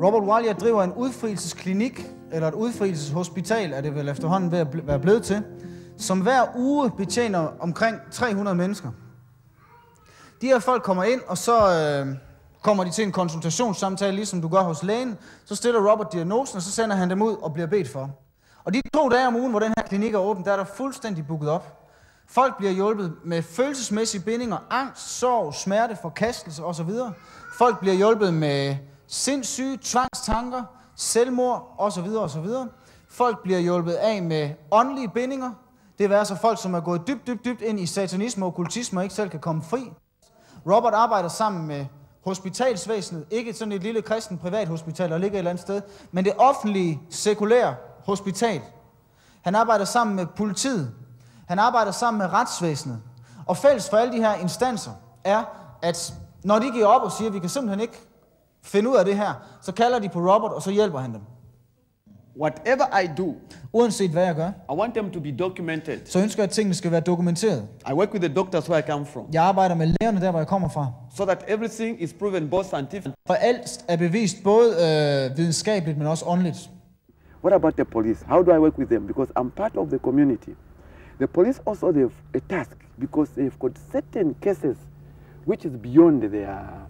Robert Wallier driver en udfrielsesklinik, eller et udfrielseshospital, er det vel efterhånden ved at være blevet til, som hver uge betjener omkring 300 mennesker. De her folk kommer ind, og så kommer de til en konsultationssamtale, ligesom du gør hos lægen. Så stiller Robert diagnosen, og så sender han dem ud og bliver bedt for. Og de 2 dage om ugen, hvor den her klinik er åben, der er der fuldstændig booket op. Folk bliver hjulpet med følelsesmæssige bindinger, angst, sorg, smerte, forkastelse osv. Folk bliver hjulpet med sindssyge, tvangstanker, selvmord osv. osv. Folk bliver hjulpet af med åndelige bindinger. Det er altså folk, som er gået dybt ind i satanisme og okkultisme og ikke selv kan komme fri. Robert arbejder sammen med hospitalsvæsenet, ikke sådan et lille kristen privathospital, der ligger et eller andet sted, men det offentlige, sekulære hospital. Han arbejder sammen med politiet. Han arbejder sammen med retsvæsenet. Og fælles for alle de her instanser er, at når de giver op og siger, at vi kan simpelthen ikke finde ud af det her, så kalder de på Robert, og så hjælper han dem. Whatever I do, uanset hvad jeg gør, I want them to be documented. Så ønsker jeg, at tingene skal være dokumenteret. I work with the doctors where I come from. Jeg arbejder med lægerne der, hvor jeg kommer fra. So that everything is proven both scientific. For alt er bevist både videnskabeligt, men også åndeligt. What about the police? How do I work with them? Because I'm part of the community. The police also they have a task because they've got certain cases which is beyond their,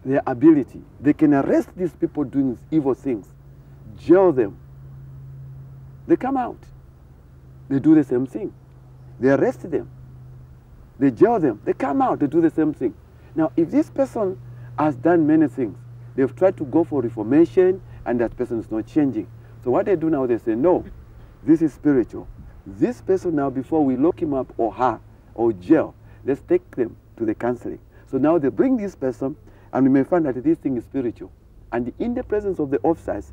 their ability. They can arrest these people doing evil things, jail them. They come out. They do the same thing. They arrest them. They jail them. They come out. They do the same thing. Now, if this person has done many things, they've tried to go for reformation, and that person is not changing. So what they do now, they say, no, this is spiritual. This person now, before we lock him up or her or jail, let's take them to the counseling. So now they bring this person, and we may find that this thing is spiritual. And in the presence of the officers,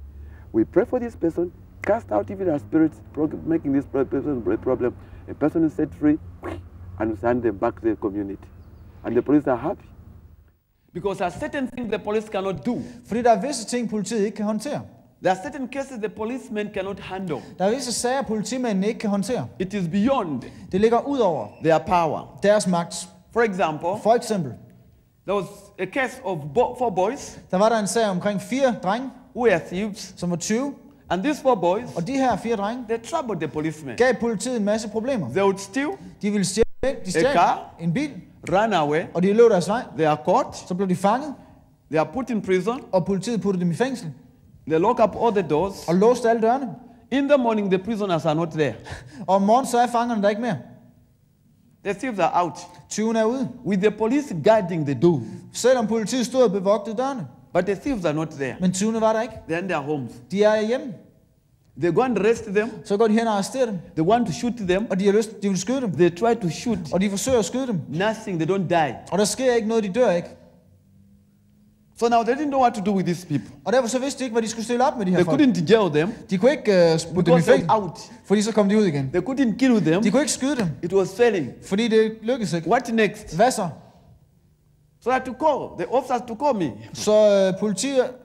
we pray for this person, cast out evil spirits, making this person a problem. A person is set free, and we send them back to the community. And the police are happy. Because there are certain things the police cannot do. Fordi der er visse ting, politiet ikke kan håndtere. There are certain cases the policemen cannot handle. Der er visse sager, politimændene ikke kan håndtere. It is beyond. Det ligger ud over their power. Deres magt. For example, there was a case of 4 boys. Der var der en sag omkring 4 drenge, who were thieves, som var 20. And these 4 boys, og de her 4 drenge, they troubled the policemen. Gav politiet en masse problemer. They would steal. De ville stjæle a car, en bil, run away. Og de løb deres vej. They are caught. Så blev de fanget. They are put in prison. Og politiet puttede dem i fængsel. They lock up all the doors. Og låste alle dørene. In the morning, the prisoners are not there. Og om morgenen så er fangerne der ikke mere. The thieves are out. Tyvene er ude. With the police guarding the door. Selvom politiet stod og bevogtede dørene. But the thieves are not there. Men tyvene var der ikke. They're in their homes. De er hjemme. They go and arrest them. Så går de hen og arresterer dem. They want to shoot them. Og de vil skyde dem. They try to shoot. Og de forsøger at skyde dem. Nothing. They don't die. Og der sker ikke noget, de dør ikke. So now they didn't know what to do with these people. Og derfor så vidste de ikke, hvad de skulle stille op med de her folk. They couldn't jail them. De kunne ikke putte dem i fængsel. Out. Fordi så kom de ud igen. They couldn't kill them. De kunne ikke skyde dem. It was failing. Fordi det lykkedes ikke. What next? Hvad så? So I had to call the officers to call me. Så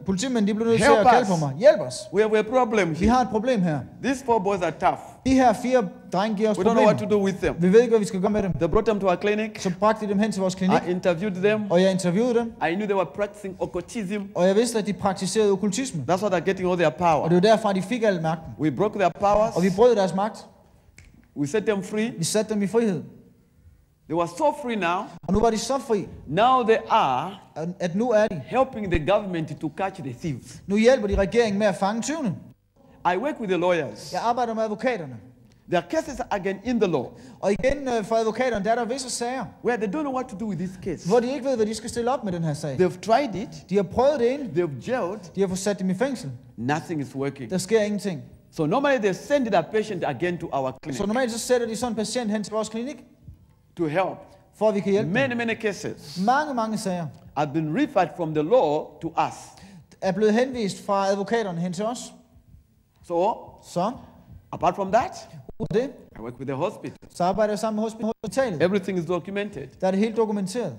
politimænd de blev nødt til at kalde på mig. Hjælp os. We have a problem here. Vi har et problem her. These 4 boys are tough. De her 4 drenge giver os problemer. We don't know what to do with them. Vi ved ikke, hvad vi skal gøre med dem. They brought them to our clinic. Så bragte de dem hen til vores klinik. I interviewed them. Og jeg interviewede dem. I knew they were practicing occultism. Og jeg vidste, at de praktiserede okkultisme. That's why they're getting all their power. Og det var derfra, de fik al magten. We broke their powers. Og vi brød deres magt. We set them free. Vi satte dem i frihed. They were so free now. Og nu var de så fri. Now they are at nu er de helping the government to catch the thieves. Nu hjælper de regeringen med at fange tyvene. I work with the lawyers. Jeg arbejder med advokaterne. There are cases again in the law. Og igen for advokaterne, der er der visse sager, where they don't know what to do with this case. Hvor de ikke ved, hvad de skal stille op med den her sag. They've tried it. De har prøvet det ind. They've jailed. De har fået sat dem i fængsel. Nothing is working. Der sker ingenting. So normally they send that patient again to our clinic. Så normalt så sætter de sådan en patient hen til vores klinik. To help. For at vi kan hjælpe many cases. Mange sager. Have been referred from the law to us. Er blevet henvist fra advokaterne hen til os. Så apart from that, det, I work with the hospital. Så arbejder jeg sammen med hospitalet. Everything is documented. Der er det helt dokumenteret.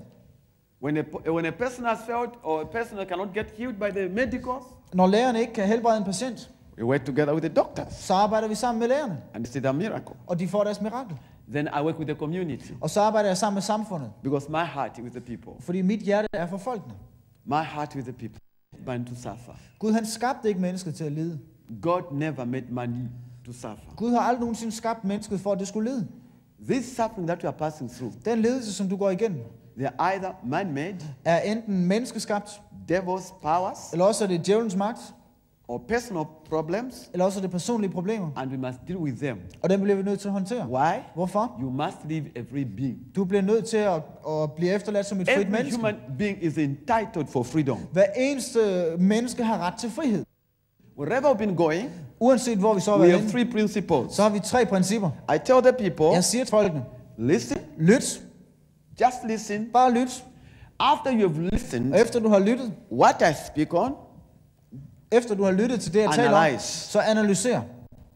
When a person has failed or a person cannot get healed by the medicals, når lægerne ikke kan helbrede en patient, we work together with the doctors. Så arbejder vi sammen med lægerne. And they see the miracle. Og de får deres mirakel. Then I work with the community. Og så arbejder jeg sammen med samfundet. Because my heart is with the people. Fordi mit hjerte er for folkene. My heart with the people. man to suffer. Gud han skabte ikke mennesket til at lide. God never made man to suffer. Gud har aldrig nogensinde skabt mennesket for, at det skulle lide. This suffering that we are passing through, Den lidelse, som du går igennem, they are either man-made, er enten menneskeskabt, devil's powers, eller også er det djævelens magt, or personal problems, eller også er det personlige problemer. and we must deal with them. Og dem bliver vi nødt til at håndtere. Why? Hvorfor? You must live a free being. Du bliver nødt til at blive efterladt som et frit Every menneske. human being is entitled for freedom. Hver eneste menneske har ret til frihed. Wherever we've been going, Uanset hvor vi så har we været have henne, 3 principles. så har vi 3 principper. I tell the people, Jeg siger til folkene, listen, lyt. just listen. Bare lyt. After you have listened, Og efter du har lyttet, what I speak on, efter du har lyttet til det, jeg taler om, analyze. så analyser.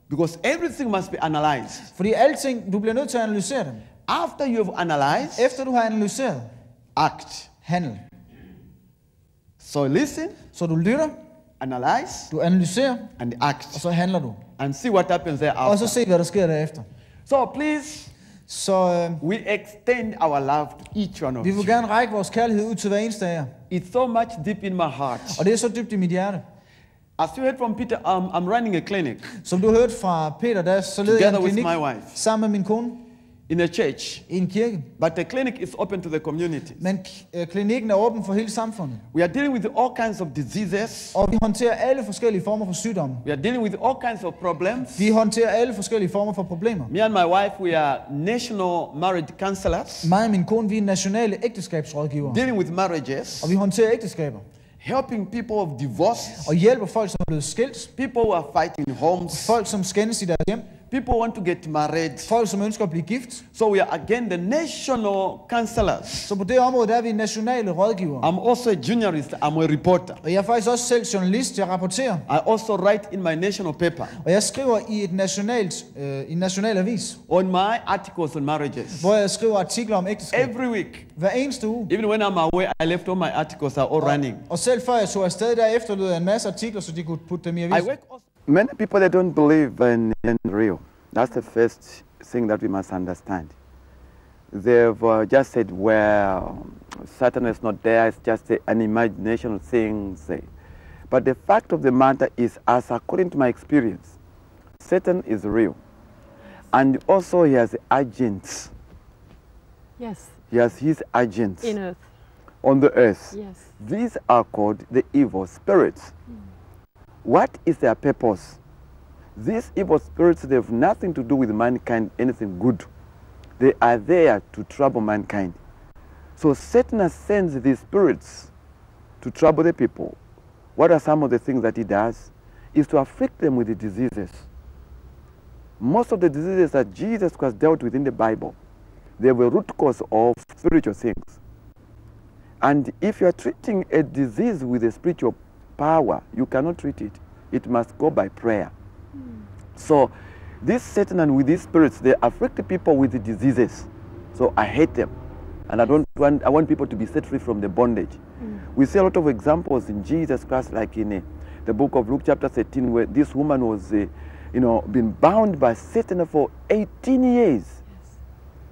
Because everything must be analyzed. Fordi alting, du bliver nødt til at analysere dem. After you have analyzed, Efter du har analyseret, act. handel. So listen, Så du lytter, analyze, du analyserer, and og act. så handler du. And see what happens Og så thereafter. se, hvad der sker derefter. So please, Så we extend our love to each one of vi you. vil gerne række vores kærlighed ud til hver eneste af jer. It's so much deep in my heart. Og det er så dybt i mit hjerte. As you heard from Peter, I'm running a clinic Som du hørte fra Peter, der så leder jeg together en with klinik my wife sammen med min kone in a church. i en kirke. But the clinic is open to the community. Men klinikken er åben for hele samfundet. We are dealing with all kinds of diseases. Og vi håndterer alle forskellige former for sygdomme. We are dealing with all kinds of problems. Vi håndterer alle forskellige former for problemer. Me and my wife, we are national marriage counselors, Mig og min kone, vi er nationale ægteskabsrådgivere. dealing with marriages, Og vi håndterer ægteskaber. helping people of divorce, Og hjælper folk, som er blevet skilt. people who are fighting homes, Folk, som skændes i deres hjem. people who want to get married. Folk, som ønsker at blive gift. So we are again the national counselors. Så på det område, der er vi nationale rådgivere. I'm also a journalist, I'm a reporter. Og jeg er faktisk også selv journalist. Jeg rapporterer. I also write in my national paper Og jeg skriver i en national avis, on my articles on marriages. hvor jeg skriver artikler om ægteskab. Every week, Hver eneste uge. even when I'm away, I left all my articles are all running. Og selv før jeg tog afsted, der efterlod jeg en masse artikler, så de kunne putte dem i I avisen. work also. Many people they don't believe in real. That's the first thing that we must understand. They've just said, well, Satan is not there, it's just an imagination of things. But the fact of the matter is, as according to my experience, Satan is real. And also he has agents. Yes, He has his agents in earth. on the earth. Yes. These are called the evil spirits. What is their purpose? These evil spirits, they have nothing to do with mankind, anything good. They are there to trouble mankind. So Satan has sent these spirits to trouble the people. What are some of the things that he does? Is to afflict them with the diseases. Most of the diseases that Jesus Christ dealt with in the Bible, they were root cause of spiritual things. And if you are treating a disease with a spiritual power, you cannot treat it. It must go by prayer. So this Satan and with these spirits, they afflict the people with the diseases. So I hate them. And I want people to be set free from the bondage. We see a lot of examples in Jesus Christ, like in the book of Luke chapter 13, where this woman was, been bound by Satan for 18 years.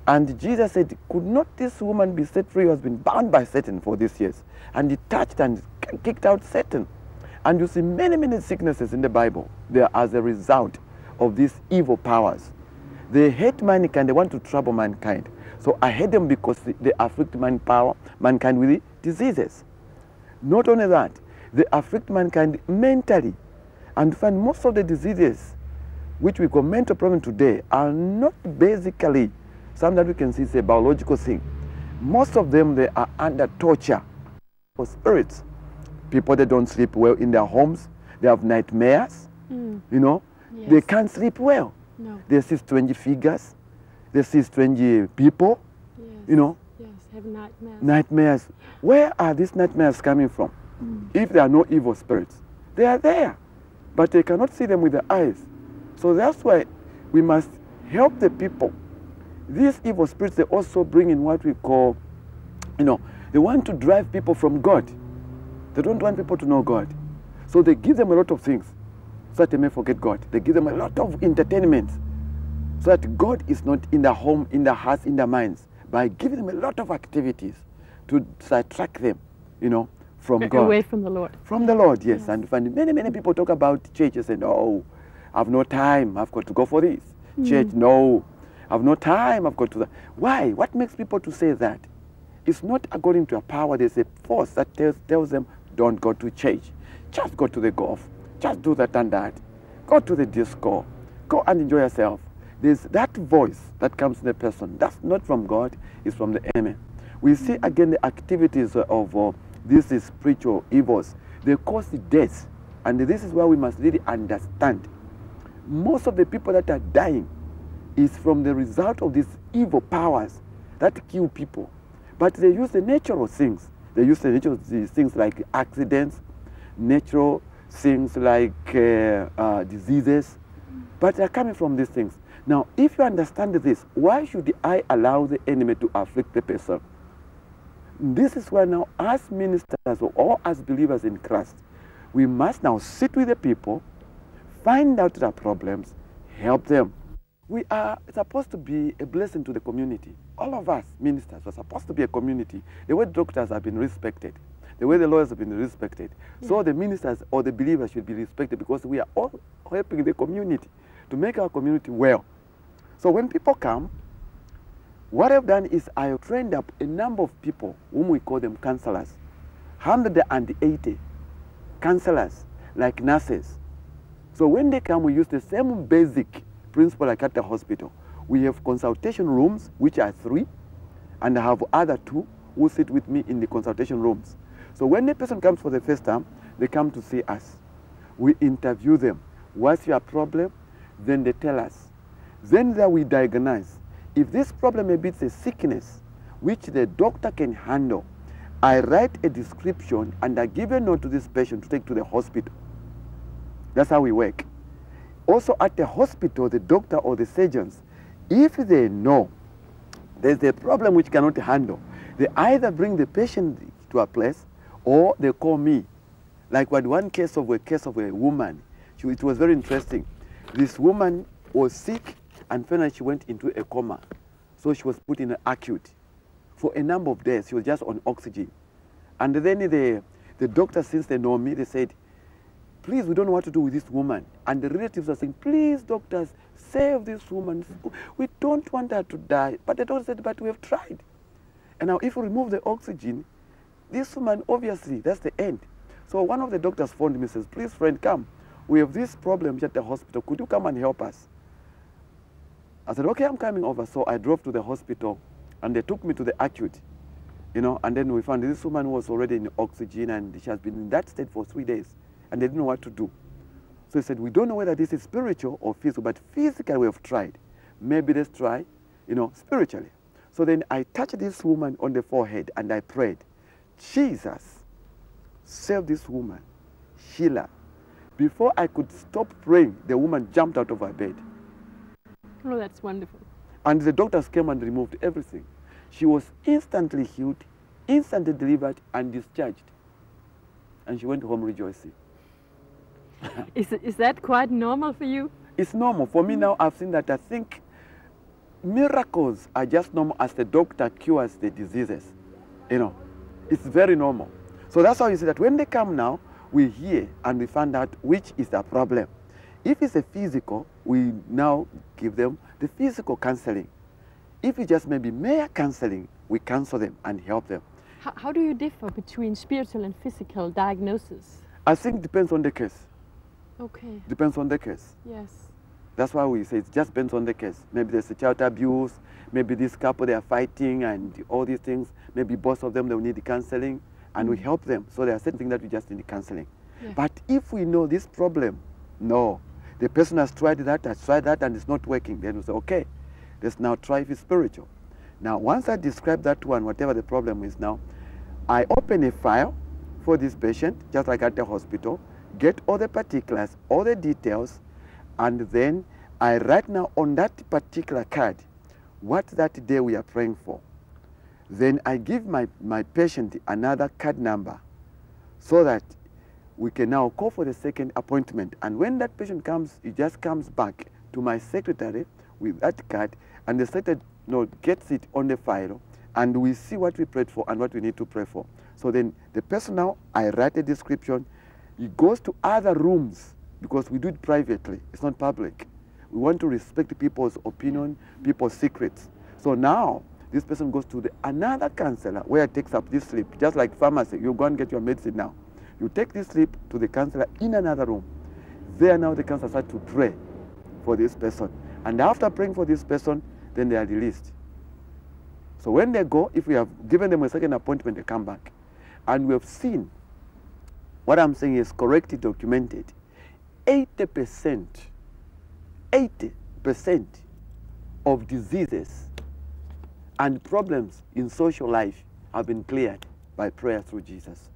And Jesus said, could not this woman be set free who has been bound by Satan for these years? And he touched and kicked out Satan. And you see many, many sicknesses in the Bible. They are as a result of these evil powers. They hate mankind, they want to trouble mankind. So I hate them because they afflict mankind with diseases. Not only that, they afflict mankind mentally. And find most of the diseases which we call mental problems today are not basically something that we can see is a biological thing. Most of them, they are under torture for spirits. People that don't sleep well in their homes, they have nightmares, Yes. They can't sleep well. No. They see strange figures, they see strange people, Yes. Yes, have nightmares. nightmares. Where are these nightmares coming from? If there are no evil spirits, they are there, but they cannot see them with their eyes. So that's why we must help the people. These evil spirits, they also bring in what we call, they want to drive people from God. They don't want people to know God. So they give them a lot of things so that they may forget God. They give them a lot of entertainment so that God is not in their home, in their hearts, in their minds, by giving them a lot of activities to sidetrack them, From God. Away from the Lord. From the Lord, yes. And find many people talk about churches and, oh, I've no time, I've got to go for this. Church, no, I've no time, I've got to that. Why? What makes people to say that? It's not according to a power. There's a force that tells them, don't go to church. Just go to the golf. Just do that and that. Go to the disco. Go and enjoy yourself. There's that voice that comes to the person. That's not from God, it's from the enemy. We see again the activities of these spiritual evils. They cause death. And this is why we must really understand. Most of the people that are dying is from the result of these evil powers that kill people. But they use the natural things. They use the natural things like accidents, natural things like diseases. But they're coming from these things. Now, if you understand this, why should I allow the enemy to afflict the person? This is why now, as ministers or as believers in Christ, we must now sit with the people, find out their problems, help them. We are supposed to be a blessing to the community. All of us ministers are supposed to be a community. The way doctors have been respected, the way the lawyers have been respected, so the ministers or the believers should be respected, because we are all helping the community to make our community well. So when people come, what I've done is I have trained up a number of people whom we call them counselors, 180 counselors, like nurses. So when they come, we use the same basic principle like at the hospital. We have consultation rooms, which are 3, and I have other 2 who sit with me in the consultation rooms. So when the person comes for the first time, they come to see us. We interview them. What's your problem? Then they tell us. Then there we diagnose. If this problem maybe it's a sickness which the doctor can handle, I write a description and I give a note to this patient to take to the hospital. That's how we work. Also at the hospital, the doctor or the surgeons, if they know there's a problem which cannot handle, they either bring the patient to a place or they call me. Like one case of a woman. It was very interesting. This woman was sick and finally she went into a coma. So she was put in an acute. For a number of days, she was just on oxygen. And then the doctor, since they know me, they said, please, we don't know what to do with this woman. And the relatives are saying, please, doctors, save this woman. We don't want her to die. But the doctor said, but we have tried. And now if we remove the oxygen, this woman, obviously, that's the end. So one of the doctors phoned me and says, please, friend, come. We have this problem at the hospital. Could you come and help us? I said, okay, I'm coming over. So I drove to the hospital, and they took me to the acute, and then we found this woman was already in oxygen, and she has been in that state for 3 days, and they didn't know what to do. So he said, we don't know whether this is spiritual or physical, but physically we have tried. Maybe let's try, spiritually. So then I touched this woman on the forehead, and I prayed, Jesus, save this woman, heal her. Before I could stop praying, the woman jumped out of her bed. Oh, that's wonderful. And the doctors came and removed everything. She was instantly healed, instantly delivered, and discharged. And she went home rejoicing. Is that quite normal for you? It's normal. For me now, I've seen that. I think miracles are just normal as the doctor cures the diseases. It's very normal. So that's how you see that when they come now, we hear and we find out which is the problem. If it's a physical, we now give them the physical counseling. If it's just maybe mere counseling, we counsel them and help them. How do you differ between spiritual and physical diagnosis? I think it depends on the case. Okay. Depends on the case. Yes. That's why we say it just depends on the case. Maybe there's a child abuse, maybe this couple, they are fighting and all these things. Maybe both of them, they will need the counseling, and we help them. So there are certain things that we just need the counseling. Yeah. But if we know this problem, no, the person has tried that, and it's not working, then we say, okay, let's now try if it's spiritual. Now, once I describe that one, whatever the problem is now, I open a file for this patient, just like at the hospital, get all the particulars, all the details, and then I write now on that particular card what that day we are praying for. Then I give my patient another card number so that we can now call for the second appointment. And when that patient comes, he just comes back to my secretary with that card, and the secretary gets it on the file, and we see what we prayed for and what we need to pray for. So then the person now, I write a description, he goes to other rooms because we do it privately, it's not public. We want to respect people's opinion, people's secrets. So now, this person goes to another counselor where it takes up this slip, just like pharmacy, you go and get your medicine now. You take this slip to the counselor in another room. There now the counselor starts to pray for this person. And after praying for this person, then they are released. So when they go, if we have given them a second appointment, they come back. And we have seen, what I'm saying is correctly documented, 80% of diseases and problems in social life have been cleared by prayer through Jesus.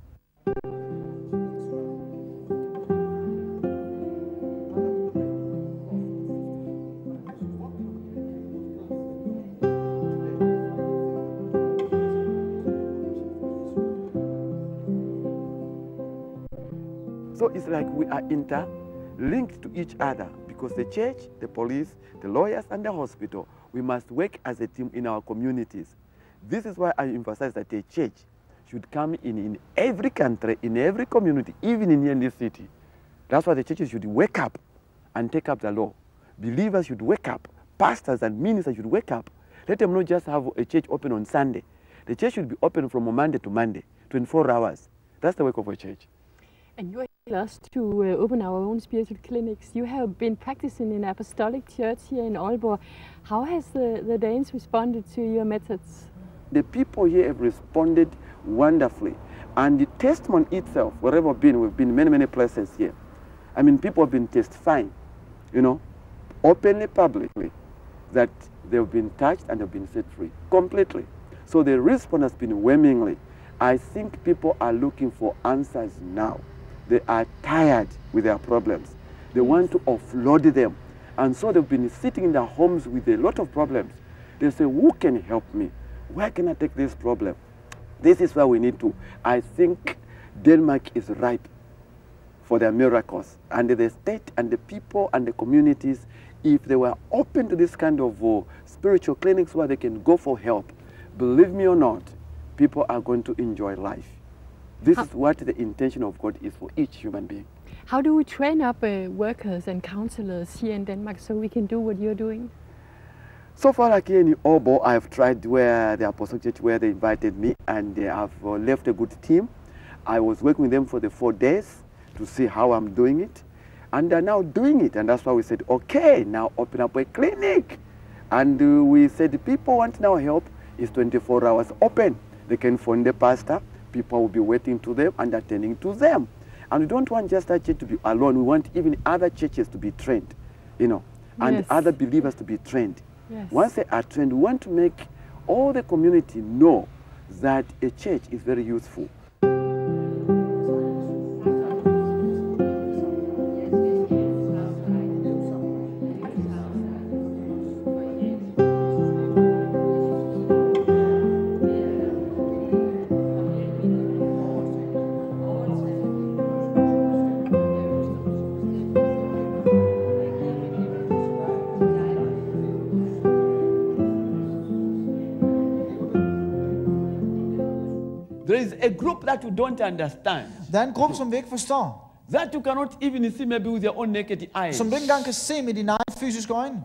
So it's like we are interlinked to each other because the church, the police, the lawyers, and the hospital, we must work as a team in our communities. This is why I emphasize that a church should come in every country, in every community, even in this city. That's why the churches should wake up and take up the law. Believers should wake up. Pastors and ministers should wake up. Let them not just have a church open on Sunday. The church should be open from Monday to Monday, 24 hours. That's the work of a church. And you are us to open our own spiritual clinics. You have been practicing in Apostolic Church here in Aalborg. How has the Danes responded to your methods? The people here have responded wonderfully. And the testimony itself, wherever we've been many places here. I mean, people have been testifying, you know, openly, publicly, that they've been touched and they've been set free, completely. So the response has been overwhelmingly. I think people are looking for answers now. They are tired with their problems. They want to offload them. And so they've been sitting in their homes with a lot of problems. They say, who can help me? Where can I take this problem? This is where we need to. I think Denmark is ripe for their miracles. And the state and the people and the communities, if they were open to this kind of spiritual clinics where they can go for help, believe me or not, people are going to enjoy life. This is what the intention of God is for each human being. How do we train up workers and counselors here in Denmark so we can do what you're doing? So far, like here in Aalborg, I've tried where the Apostolic Church, where they invited me, and they have left a good team. I was working with them for the 4 days to see how I'm doing it. And they're now doing it, and that's why we said, okay, now open up a clinic. And we said, people want now help, it's 24 hours open. They can phone the pastor, people will be waiting to them and attending to them. And we don't want just that church to be alone. We want even other churches to be trained, you know, and other believers to be trained. Yes. Once they are trained, we want to make all the community know that a church is very useful. There is a group that you don't understand. Der er en gruppe, som vi ikke forstår. That you cannot even see maybe with your own naked eyes. Som du ikke engang kan se med dine egne fysiske øjne.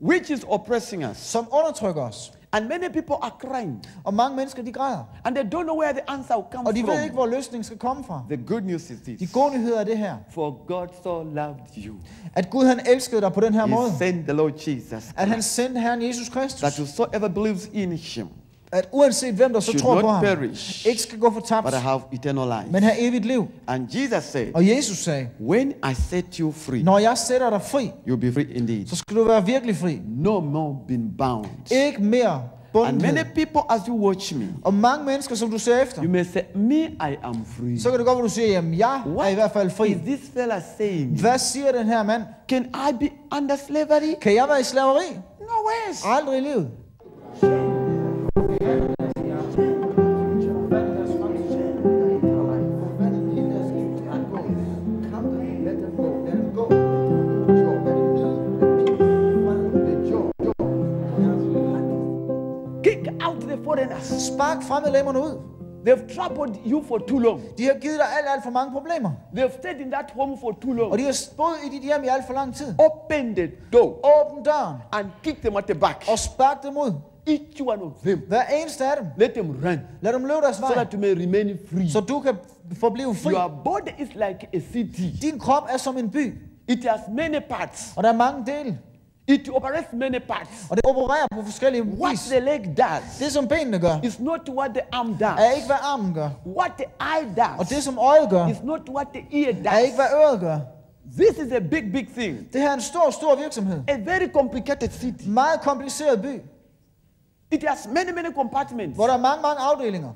Which is oppressing us. Som undertrykker os. And many people are crying. Og mange mennesker, de græder. And they don't know where the answer will come Og de from. ved ikke, hvor løsningen skal komme fra. The good news is this. De gode nyheder er det her. For God so loved you. At Gud han elskede dig på den her måde. He sent the Lord Jesus. At han sendte Herren Jesus Kristus. That whosoever believes in him At uanset hvem der så tror på ham, perish, ikke skal gå fortabt, but have eternal life. men have evigt liv. And Jesus said, Og Jesus sagde, when I set you free, når jeg sætter dig fri, you'll be free indeed. så skal du være virkelig fri. No more being bound. Ikke mere And many bundenhed. people, as you watch me, Og mange mennesker, som du ser efter, you may say, me, I am free. så kan det godt være, du siger, jamen jeg er i hvert fald Is fri. this fella saying? Hvad siger den her mand? Can I be under slavery? Kan jeg være i slaveri? No ways. Aldrig i livet. Kick out the foreigners. Spark fremmedlemmerne ud. They've troubled you for too long. De har givet dig alt for mange problemer. They've stayed in that home for too Og long. de har boet i dit hjem i alt for lang tid. Open the door Åbn døren and kick them at the back. og spark dem ud. Each one of them. Hver eneste af dem. Let them run Lad dem løbe deres so vej, that you may remain free. så du kan forblive fri. Your body is like a city. Din krop er som en by, It has many parts. og der er mange dele. It operates many parts. Og det opererer på forskellige What vis. the leg does Det som benene gør, is not what the arm er does. ikke hvad armen gør. What the eye Og does det som øjet gør, is not what the ear er ikke hvad does. øret gør. This is a big thing. Det her er en stor virksomhed. A very complicated city. Meget kompliceret by, It has many compartments. hvor der er mange afdelinger.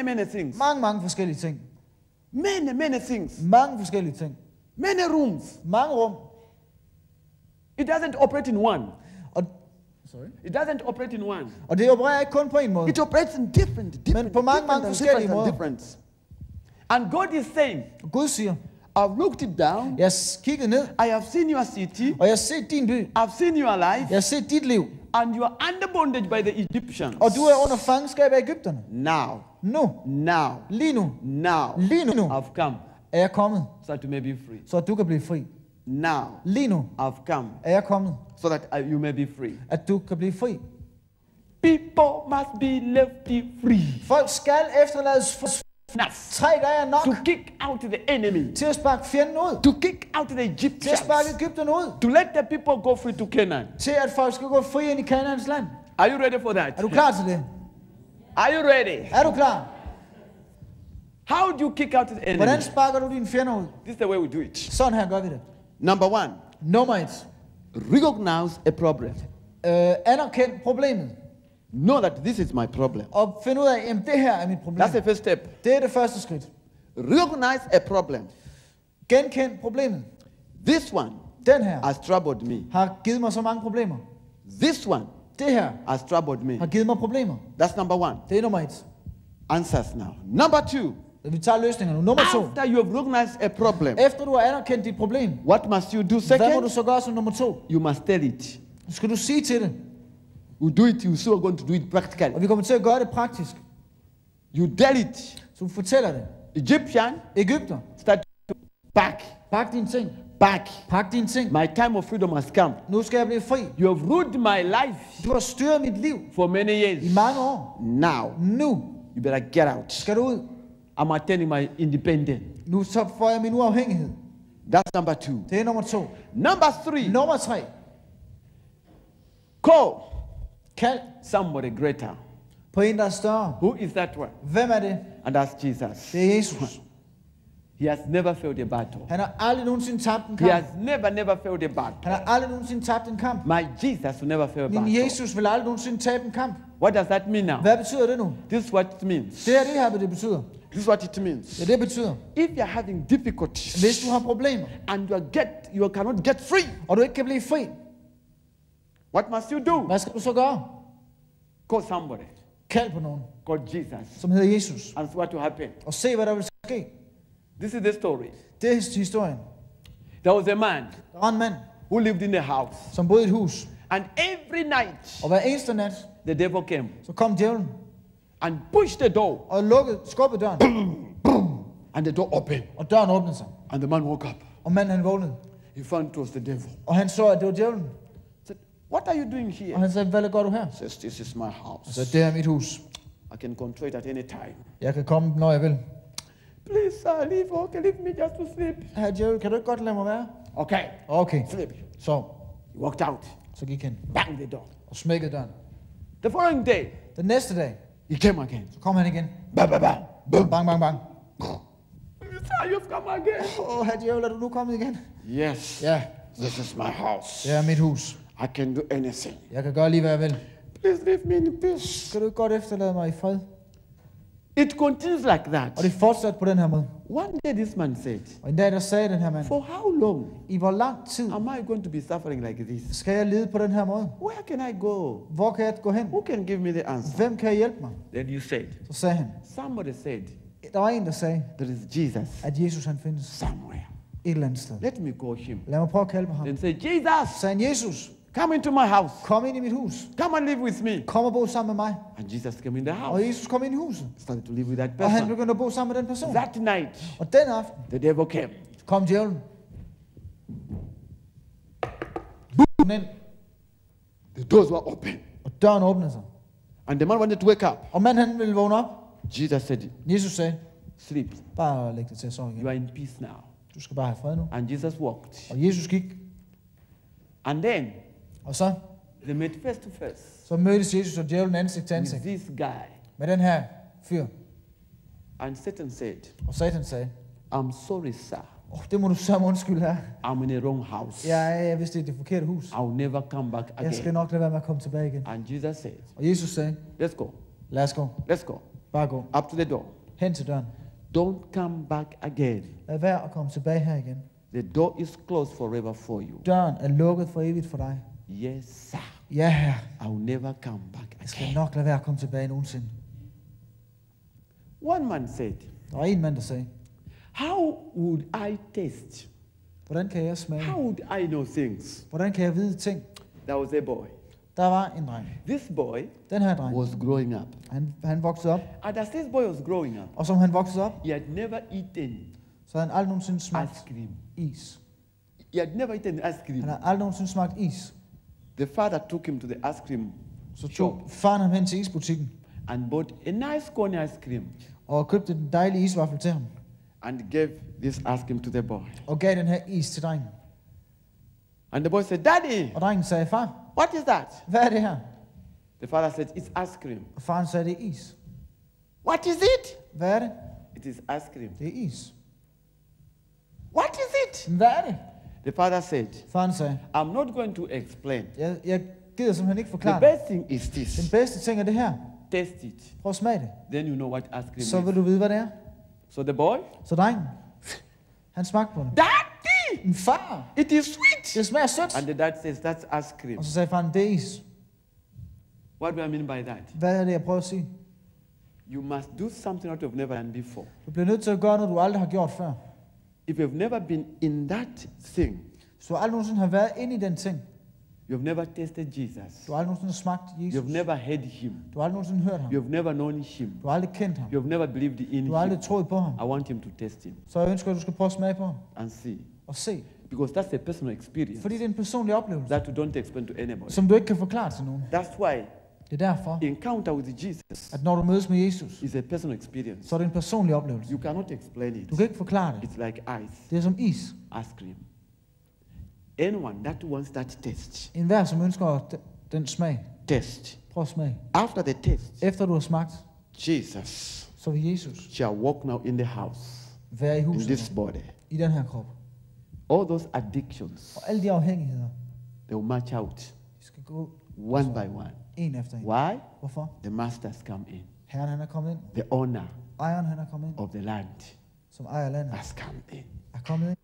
Many things. Mange forskellige ting. Many things. Mange forskellige ting. Many rooms. Mange rum. It doesn't operate in one. Og, It doesn't operate in one. og det opererer ikke kun på en måde. It operates in different på mange forskellige måder. different. And God is saying, Og Gud siger, I've looked it down. jeg har kigget ned, I have seen your city. og jeg har set din by. I've seen your life. Jeg har set dit liv. And you are under bondage by the Egyptians. Og du er under fangenskab af Egypterne. Now, Nu, lige nu, lige nu I've come er jeg kommet, so that you may be free. så at du kan blive fri. Now, Lige nu I've come er jeg kommet, so that you may be free. at du kan blive fri. People must be left free. Folk skal efterlades for Enough 3 dage er nok to kick out the enemy. til at sparke fjenden ud. To kick out the Til at Egyptians. sparke Egypterne ud. To let the people go free to Canaan. Til at folk skal gå fri ind i Kanaans land. Are you ready for that? Er du klar til det? Are you ready? Er du klar? How do you kick out the enemy? Hvordan sparker du dine fjender ud? This is the way we do it. Sådan her gør vi det. Number one, Nummer 1. recognize a problem. Anerkend problemet. Know that this is my problem. Og find ud af, at det her er mit problem. That's the first step. Det er det første skridt. Recognize a problem. Genkend problemet. This one Den her has troubled me. har givet mig så mange problemer. This one Det her has troubled me. har givet mig problemer. That's number one. Det er nummer 1. Answers now. Number two, Vi tager løsninger nu. Nummer 2. after you have recognized a problem, Efter du har anerkendt dit problem, what must you do hvad må second? du så gøre som nummer 2? You must tell it. Nu skal du sige til det. You do it, you still are going to do it practically. Og vi kommer til at gøre det praktisk. You tell it. Så du fortæller det. Egyptian, Egypter, start to back. pak dine ting. Back. Pak dine ting. My time of freedom has come. Nu skal jeg blive fri. You have ruled my life Du har styret mit liv for many i years. mange år. Now, Nu you better get out. skal du ud. I'm attaining my independence. Nu så får jeg min uafhængighed. That's number two. Det er nummer 2. Number three, Nummer 3. call Kald somebody greater. på en, der er større. Who is that one? Hvem er det? And that's Jesus. Det er Jesus. He has never failed a battle. Han har aldrig nogensinde tabt en He has kamp. never failed a battle. Han har aldrig nogensinde tabt en kamp. My Jesus will never fail a Min battle. Jesus vil aldrig nogensinde tabe en kamp. What does that mean now? Hvad betyder det nu? This is what it means. Det er det her, hvad det betyder. This is what it means. Ja, det betyder, If you're having difficulties hvis du har problemer, and you cannot get free, og du ikke kan blive fri, what must you do? hvad skal du så gøre? Call somebody. Kald på nogen, Call Jesus. som hedder Jesus, And see what will happen. og se, hvad der vil ske. This is the story. Det er historien. There was a man Der var en mand, who lived in a house. som boede i et hus, And every night, og hver eneste nat, the devil came så kom djævlen and pushed the door. og skubbede døren, And the door opened. og døren åbnede sig. And the man woke up. Og manden han vågnede, He found it was the devil. og han så, at det var djævlen. Said, what are you doing Og here? han sagde, hvad gør du her? Says, this is my Og house. så det er mit hus. I can control it at any time. Jeg kan komme, når jeg vil. Please, sir, leave me just to sleep. Her djævel, kan du ikke godt lade mig være? Okay. Okay, Sleep. så. He walked out, Så gik han banged the door. og smækkede døren. The following day, Den næste dag, he came again. så kom han igen. Bang, bang, bang. Boom. Bang, bang, bang. Sir, you've come again. Her djævel, er du nu kommet igen? Yes. Ja, This is my house. det er mit hus. I can do anything. Jeg kan gøre lige, hvad jeg vil. Please leave me in peace. Skal du ikke godt efterlade mig i fred? It continues like Og that. det fortsatte på den her måde. One day this man said, Og en dag, der sagde den her mand, for how long i hvor lang tid am I going to be suffering like this? skal jeg lide på den her måde? Where can I go? Hvor kan jeg gå hen? Who can give me the answer? Hvem kan hjælpe mig? Then you said, Så sagde han, somebody said, der var en, der sagde, there is Jesus at Jesus han findes somewhere. et eller andet sted. Let me call him. Lad mig prøve at kalde på ham. Then say, Jesus, Så sagde han, Jesus, Come into my house. kom ind i mit hus. Come and live with me. Kom og bo sammen med mig. And Jesus came in the Og house. Jesus kom ind i huset. Started to live with that Og han person. begyndte at bo sammen med den person. That night, Og den aften the devil came. kom djævlen. Boom ind. The doors were open. Og døren åbnede sig. And the man wanted to wake up. Og manden han ville vågne op. Jesus said, Jesus sagde, sleep. bare læg dig til at sove You igen. are in peace now. Du skal bare have fred nu. And Jesus walked. Og Jesus gik. And then Og så they met face to face Så mødtes Jesus og djævlen ansigt til with ansigt this guy. med den her fyr. And Satan said, Og Satan sagde, I'm sorry, sir. det må du så undskylde her. I'm in the wrong house. Jeg vidste, det er det forkerte hus. I'll never come back Jeg skal again. nok lade være med at komme tilbage igen. And Jesus said, Og Jesus sagde, let's go. lad os gå. Let's go. Bare gå. Up to the door. Hen til døren. Don't come back again. Lad være at komme tilbage her igen. The door is closed forever for you. Døren er lukket for evigt for dig. Yes, sir. Ja, her. I'll never come back Jeg skal again. nok lade være at komme tilbage nogensinde. One man said, Der var en mand, der sagde, how would I test? hvordan kan jeg smage? How would I know things? Hvordan kan jeg vide ting? There was a boy. Der var en dreng. This boy Den her dreng. was growing up. Han voksede op. And as this boy was growing up, Og som han voksede op, he had never eaten så havde han aldrig nogensinde ice smagt cream. is. He had never eaten ice Han cream. har aldrig nogensinde smagt is. The father took him to the ice cream Så tog shop faren ham hen til isbutikken and bought a nice cone ice cream og købte den dejlige isvaffel til ham. and gave this ice cream to the boy. Og gav den her is til drengen. And the boy said, Daddy, Og drengen sagde, far, what is that? hvad er det her? The father said, it's ice cream. Og faren sagde, det er is. What is it? Hvad er det? It is ice cream. Det er is. What is it? Men hvad er det? The father said, Faren sagde, I'm not going to explain. jeg gider simpelthen ikke The forklare det. best thing is Den this. bedste ting er det her. Taste it. Prøv at smage det. Then you know what ice cream Så vil is. du vide, hvad det er. So the boy, Så drengen, han smagte på det. Daddy, En far, it is sweet. det smager sødt. And the dad says, that's ice cream. Og så sagde faren, det er is. What do I mean by that? Hvad er det, jeg prøver at sige? You must do something that you've never done before. Du bliver nødt til at gøre noget, du aldrig har gjort før. If you've never been in that thing, Hvis du aldrig nogensinde har været inde i den ting, you've never tasted Jesus. du har aldrig nogensinde smagt Jesus, You've never heard him. du har aldrig nogensinde hørt ham, You've never known him. du har aldrig kendt ham, You've never believed in du har him. aldrig troet på ham, I want him to test him så jeg ønsker, at du skal prøve at smage på ham and see. og se. Because that's a personal experience Fordi det er en personlig oplevelse, that you don't explain to anybody. som du ikke kan forklare til nogen. That's why Det er derfor, encounter with Jesus at når du mødes med Jesus, is a personal experience. så er det en personlig oplevelse. You cannot explain it. Du kan ikke forklare det. It's like ice, Det er som is. ice cream. Anyone that wants that taste, En hver, som ønsker den smag, taste. prøv at smage. After the taste, Efter du har smagt, Jesus så vil Jesus shall walk now in the house, være i in huset, this body. i den her krop. All those addictions, Og alle de afhængigheder, they will march out de skal gå one by one. en efter en. Why? Hvorfor? The masters come in. Herren han er kommet ind. The owner Ejeren han er kommet ind. of the land Som ejer landet has come in. er kommet ind.